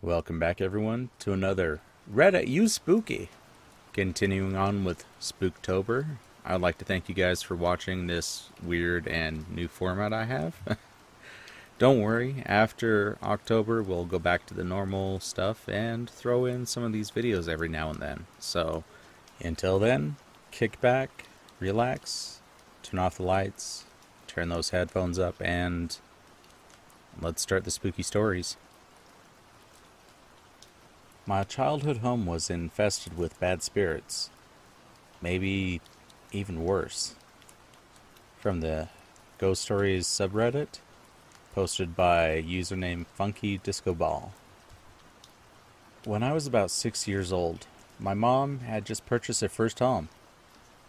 Welcome back, everyone, to another Reddit You Spooky. Continuing on with Spooktober, I would like to thank you guys for watching this weird and new format I have. Don't worry, after October, we'll go back to the normal stuff and throw in some of these videos every now and then. So, until then, kick back, relax, turn off the lights, turn those headphones up, and let's start the spooky stories. My childhood home was infested with bad spirits. Maybe even worse. From the Ghost Stories subreddit, posted by username Funky Disco Ball. When I was about 6 years old, my mom had just purchased her first home.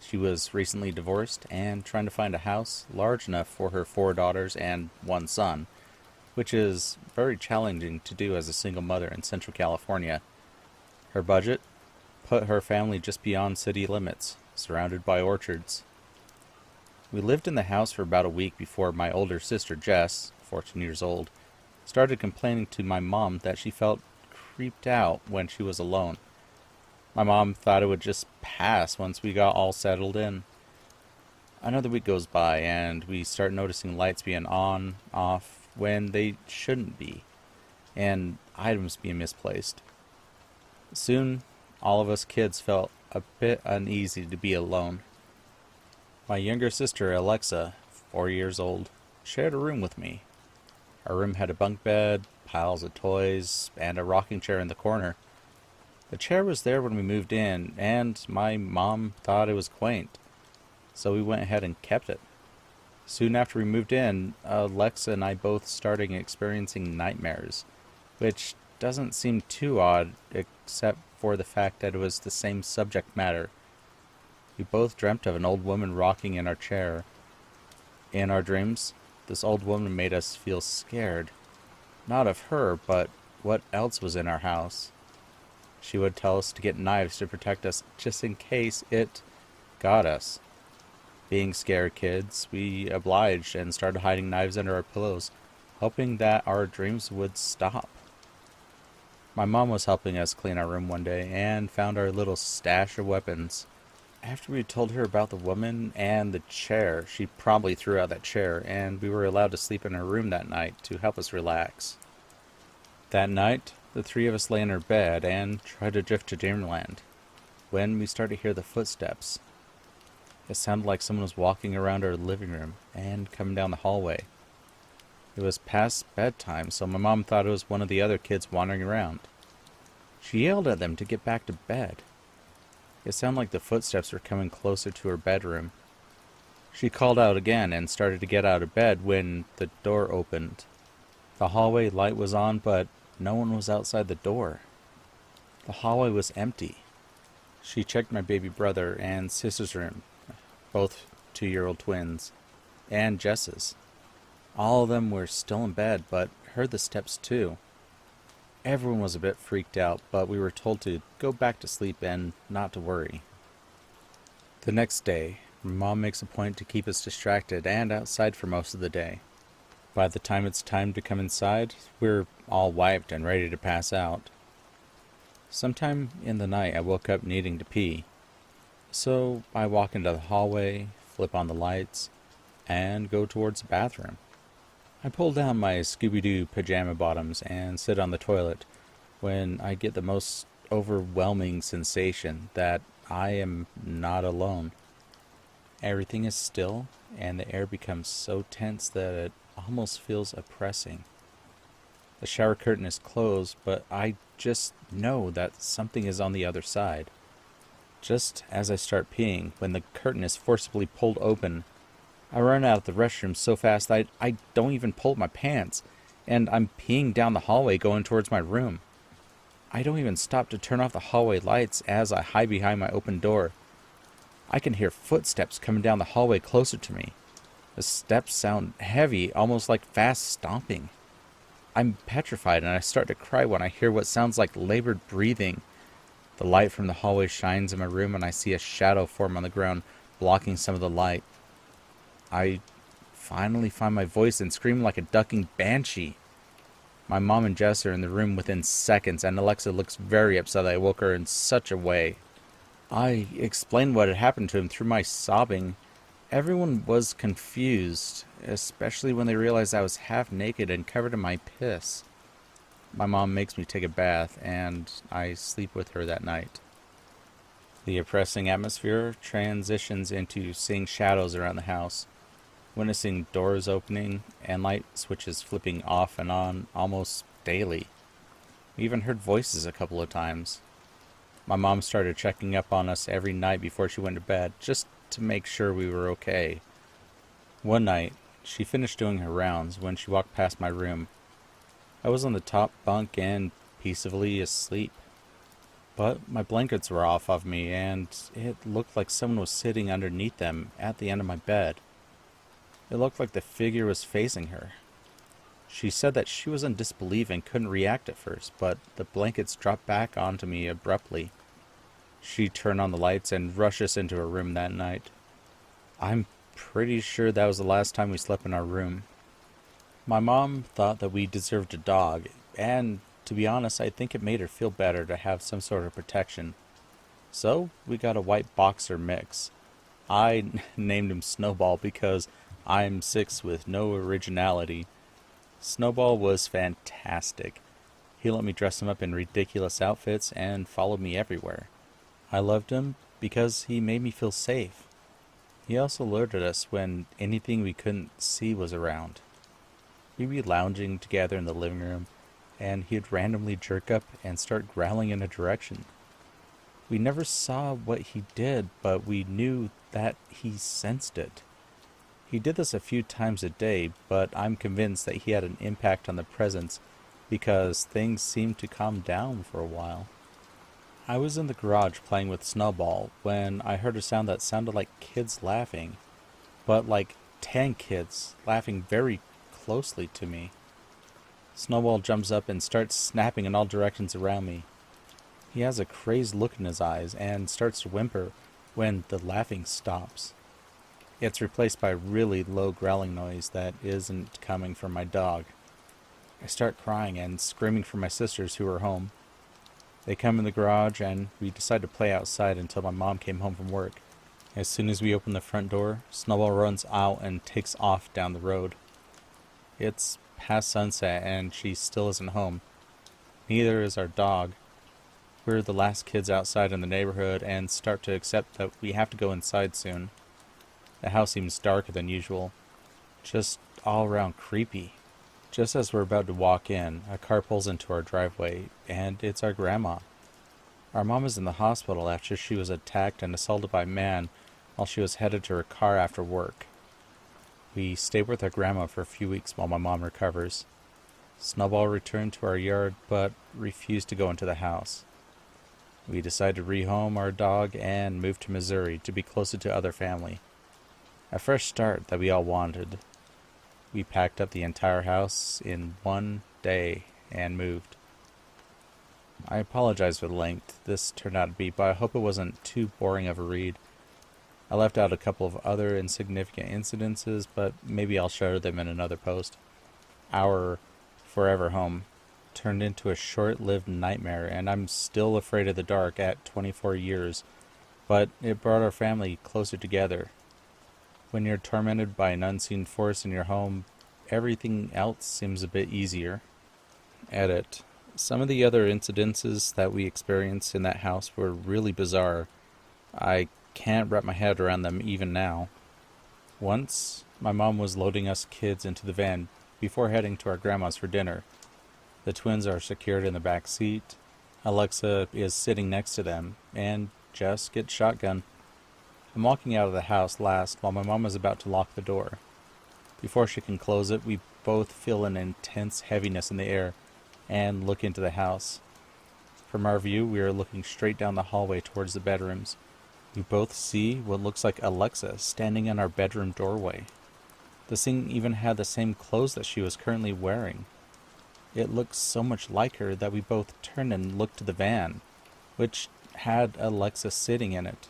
She was recently divorced and trying to find a house large enough for her 4 daughters and 1 son, which is very challenging to do as a single mother in Central California. Her budget put her family just beyond city limits, surrounded by orchards. We lived in the house for about a week before my older sister Jess, 14 years old, started complaining to my mom that she felt creeped out when she was alone. My mom thought it would just pass once we got all settled in. Another week goes by and we start noticing lights being on, off, when they shouldn't be, and items being misplaced. Soon, all of us kids felt a bit uneasy to be alone. My younger sister, Alexa, 4 years old, shared a room with me. Our room had a bunk bed, piles of toys, and a rocking chair in the corner. The chair was there when we moved in, and my mom thought it was quaint, so we went ahead and kept it. Soon after we moved in, Alexa and I both started experiencing nightmares, which doesn't seem too odd, except for the fact that it was the same subject matter. We both dreamt of an old woman rocking in our chair. In our dreams, this old woman made us feel scared. Not of her, but what else was in our house. She would tell us to get knives to protect us just in case it got us. Being scared kids, we obliged and started hiding knives under our pillows, hoping that our dreams would stop. My mom was helping us clean our room one day and found our little stash of weapons. After we told her about the woman and the chair, she promptly threw out that chair, and we were allowed to sleep in her room that night to help us relax. That night, the 3 of us lay in our bed and tried to drift to dreamland, when we started to hear the footsteps. It sounded like someone was walking around our living room and coming down the hallway. It was past bedtime, so my mom thought it was one of the other kids wandering around. She yelled at them to get back to bed. It sounded like the footsteps were coming closer to her bedroom. She called out again and started to get out of bed when the door opened. The hallway light was on, but no one was outside the door. The hallway was empty. She checked my baby brother and sister's room, both 2-year-old twins, and Jess's. All of them were still in bed, but heard the steps too. Everyone was a bit freaked out, but we were told to go back to sleep and not to worry. The next day, Mom makes a point to keep us distracted and outside for most of the day. By the time it's time to come inside, we're all wiped and ready to pass out. Sometime in the night, I woke up needing to pee. So I walk into the hallway, flip on the lights, and go towards the bathroom. I pull down my Scooby-Doo pajama bottoms and sit on the toilet when I get the most overwhelming sensation that I am not alone. Everything is still, and the air becomes so tense that it almost feels oppressing. The shower curtain is closed, but I just know that something is on the other side. Just as I start peeing, when the curtain is forcibly pulled open, I run out of the restroom so fast that I don't even pull up my pants, and I'm peeing down the hallway going towards my room. I don't even stop to turn off the hallway lights as I hide behind my open door. I can hear footsteps coming down the hallway closer to me. The steps sound heavy, almost like fast stomping. I'm petrified and I start to cry when I hear what sounds like labored breathing. The light from the hallway shines in my room and I see a shadow form on the ground, blocking some of the light. I finally find my voice and scream like a ducking banshee. My mom and Jess are in the room within seconds, and Alexa looks very upset that I woke her in such a way. I explained what had happened to him through my sobbing. Everyone was confused, especially when they realized I was half naked and covered in my piss. My mom makes me take a bath, and I sleep with her that night. The oppressing atmosphere transitions into seeing shadows around the house, witnessing doors opening and light switches flipping off and on almost daily. We even heard voices a couple of times. My mom started checking up on us every night before she went to bed, just to make sure we were okay. One night, she finished doing her rounds when she walked past my room. I was on the top bunk and peacefully asleep. But my blankets were off of me, and it looked like someone was sitting underneath them at the end of my bed. It looked like the figure was facing her. She said that she was in disbelief and couldn't react at first, but the blankets dropped back onto me abruptly. She turned on the lights and rushed us into her room that night. I'm pretty sure that was the last time we slept in our room. My mom thought that we deserved a dog, and to be honest, I think it made her feel better to have some sort of protection. So, we got a white boxer mix. I named him Snowball because I'm 6 with no originality. Snowball was fantastic. He let me dress him up in ridiculous outfits and followed me everywhere. I loved him because he made me feel safe. He also alerted us when anything we couldn't see was around. We'd be lounging together in the living room, and he'd randomly jerk up and start growling in a direction. We never saw what he did, but we knew that he sensed it. He did this a few times a day, but I'm convinced that he had an impact on the presence because things seemed to calm down for a while. I was in the garage playing with Snowball when I heard a sound that sounded like kids laughing, but like 10 kids laughing very closely to me. Snowball jumps up and starts snapping in all directions around me. He has a crazed look in his eyes and starts to whimper when the laughing stops. It's replaced by a really low growling noise that isn't coming from my dog. I start crying and screaming for my sisters who are home. They come in the garage and we decide to play outside until my mom came home from work. As soon as we open the front door, Snowball runs out and takes off down the road. It's past sunset and she still isn't home. Neither is our dog. We're the last kids outside in the neighborhood and start to accept that we have to go inside soon. The house seems darker than usual, just all around creepy. Just as we're about to walk in, a car pulls into our driveway, and it's our grandma. Our mom is in the hospital after she was attacked and assaulted by a man while she was headed to her car after work. We stay with our grandma for a few weeks while my mom recovers. Snowball returned to our yard, but refused to go into the house. We decide to rehome our dog and move to Missouri to be closer to other family. A fresh start that we all wanted. We packed up the entire house in one day and moved. I apologize for the length this turned out to be, but I hope it wasn't too boring of a read. I left out a couple of other insignificant incidences, but maybe I'll share them in another post. Our forever home turned into a short-lived nightmare, and I'm still afraid of the dark at 24 years, but it brought our family closer together. When you're tormented by an unseen force in your home, everything else seems a bit easier. Edit. Some of the other incidences that we experienced in that house were really bizarre. I can't wrap my head around them even now. Once, my mom was loading us kids into the van before heading to our grandma's for dinner. The twins are secured in the back seat. Alexa is sitting next to them, and Jess gets shotgun. I'm walking out of the house last while my mom is about to lock the door. Before she can close it, we both feel an intense heaviness in the air and look into the house. From our view, we are looking straight down the hallway towards the bedrooms. We both see what looks like Alexa standing in our bedroom doorway. The thing even had the same clothes that she was currently wearing. It looked so much like her that we both turned and looked to the van, which had Alexa sitting in it.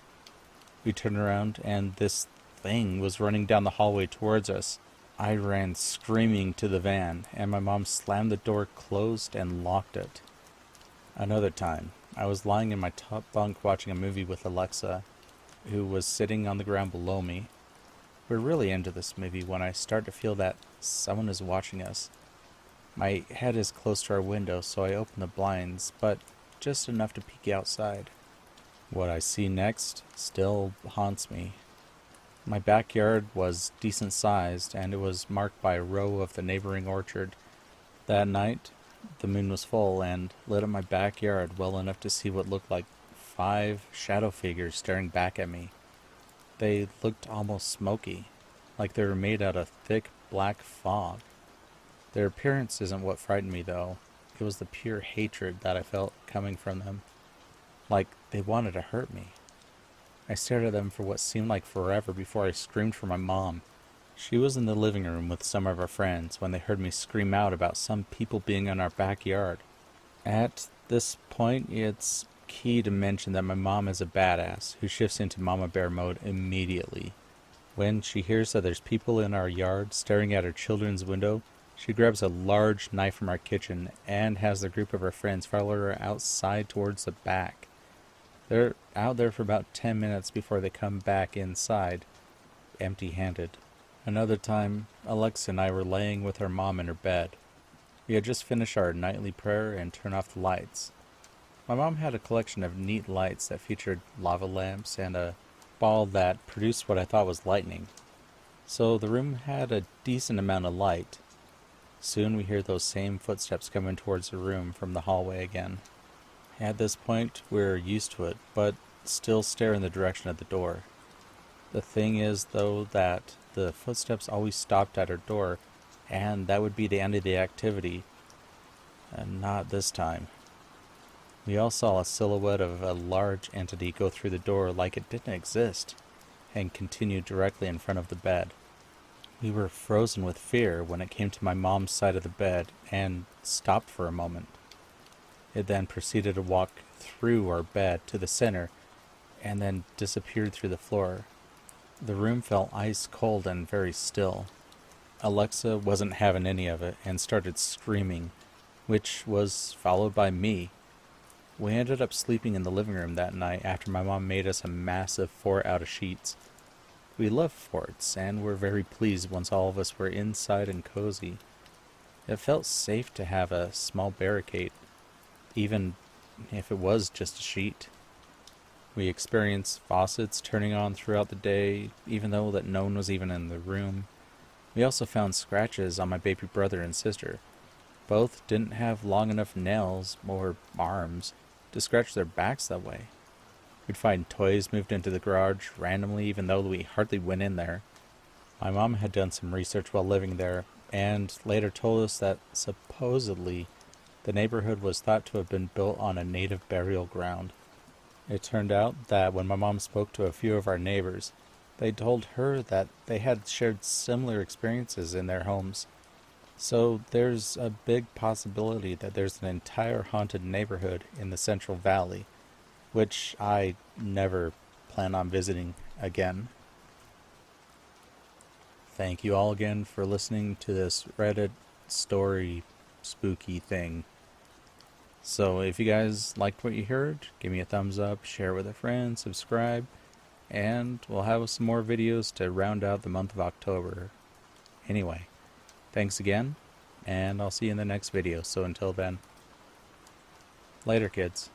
We turned around and this thing was running down the hallway towards us. I ran screaming to the van, and my mom slammed the door closed and locked it. Another time, I was lying in my top bunk watching a movie with Alexa, who was sitting on the ground below me. We're really into this movie when I start to feel that someone is watching us. My head is close to our window, so I open the blinds, but just enough to peek outside. What I see next still haunts me. My backyard was decent sized, and it was marked by a row of the neighboring orchard. That night, the moon was full and lit up my backyard well enough to see what looked like 5 shadow figures staring back at me. They looked almost smoky, like they were made out of thick black fog. Their appearance isn't what frightened me, though. It was the pure hatred that I felt coming from them, like they wanted to hurt me. I stared at them for what seemed like forever before I screamed for my mom. She was in the living room with some of our friends when they heard me scream out about some people being in our backyard. At this point, it's key to mention that my mom is a badass who shifts into Mama Bear mode immediately. When she hears that there's people in our yard staring at her children's window, she grabs a large knife from our kitchen and has the group of her friends follow her outside towards the back. They're out there for about 10 minutes before they come back inside, empty-handed. Another time, Alexa and I were laying with our mom in her bed. We had just finished our nightly prayer and turned off the lights. My mom had a collection of neat lights that featured lava lamps and a ball that produced what I thought was lightning. So the room had a decent amount of light. Soon we hear those same footsteps coming towards the room from the hallway again. At this point, we're used to it, but still stare in the direction of the door. The thing is, though, that the footsteps always stopped at our door, and that would be the end of the activity. And not this time. We all saw a silhouette of a large entity go through the door like it didn't exist, and continue directly in front of the bed. We were frozen with fear when it came to my mom's side of the bed, and stopped for a moment. It then proceeded to walk through our bed to the center, and then disappeared through the floor. The room felt ice cold and very still. Alexa wasn't having any of it and started screaming, which was followed by me. We ended up sleeping in the living room that night after my mom made us a massive fort out of sheets. We love forts and were very pleased once all of us were inside and cozy. It felt safe to have a small barricade, even if it was just a sheet. We experienced faucets turning on throughout the day, even though that no one was even in the room. We also found scratches on my baby brother and sister. Both didn't have long enough nails or arms to scratch their backs that way. We'd find toys moved into the garage randomly even though we hardly went in there. My mom had done some research while living there, and later told us that supposedly the neighborhood was thought to have been built on a native burial ground. It turned out that when my mom spoke to a few of our neighbors, they told her that they had shared similar experiences in their homes. So there's a big possibility that there's an entire haunted neighborhood in the Central Valley, which I never plan on visiting again. Thank you all again for listening to this Reddit story spooky thing. So if you guys liked what you heard, give me a thumbs up, share with a friend, subscribe, and we'll have some more videos to round out the month of October. Anyway, thanks again, and I'll see you in the next video. So until then, later kids.